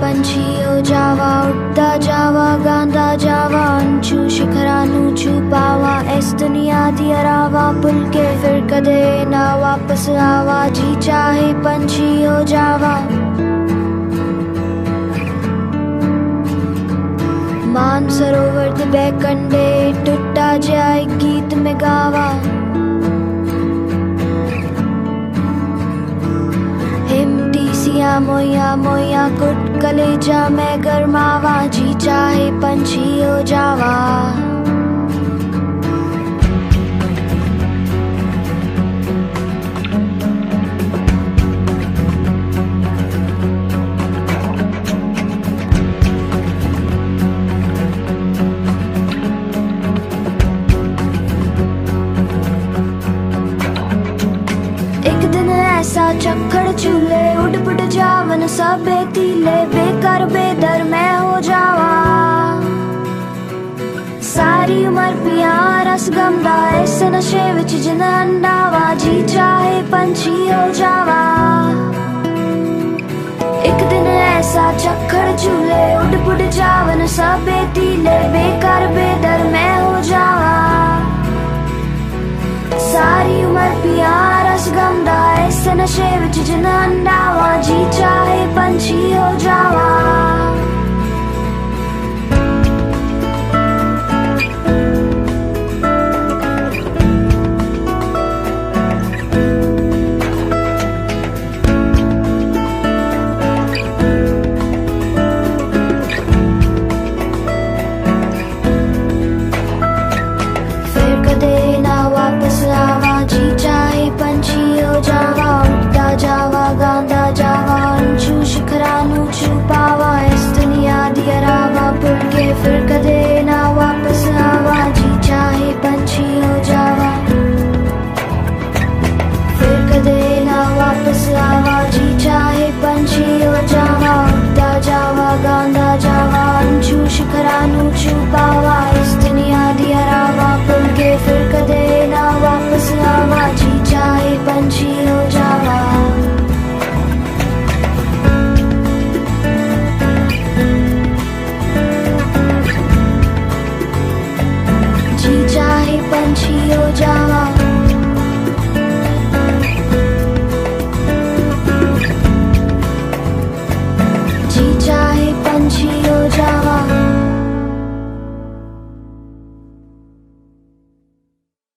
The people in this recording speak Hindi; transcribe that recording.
पंछी हो जावा, उड़ता जावा, गांदा जावा, अंचू शिखरा नू छुपावा, इस दुनिया दी अरावा भुल के फिर कदे ना वापस आवा, जी चाहे पंछी हो जावा। मान सरोवर दे बैकंडे टुटा जाए गीत में गावा, हिमटी सिया मोया मोया कुट कलेजा में गरमावा, जी चाहे पंछी हो जावा। ऐसा चक्कर चूल्हे उड़ पुट जावन सबे तीले, बेकर बेदर मैं हो जावा, सारी उम्र पिया रस गमदा इस नशे विच जिन अंडावा, जी चाहे पंछी हो जावा। एक दिन ऐसा चक्कर चूल्हे उड़ पुट जावन सबे तीले, बेकर बेदर मैं हो जावा, सारी उम्र पिया रस गमदा इस नशे विच जिन अंडावा, जी चाहे पंछी हो जावा। जावा गांदा जावा, अंचू शिखरा नू छुपावा, इस दुनिया दी अरावा भुल के फिर कदे ना वापस आवा, जी चाहे पंछी हो जावा, फिर कदे ना वापस आवा, जी चाहे पंछी हो जावा, उड़ता जावा गांदा जावा, अंचू शिखरा नू छुपावा, इस दुनिया दी अरावा भुल के फिर कदे ना वापस आवा, जी चाहे पंछी हो जावा। पंछी हो जा।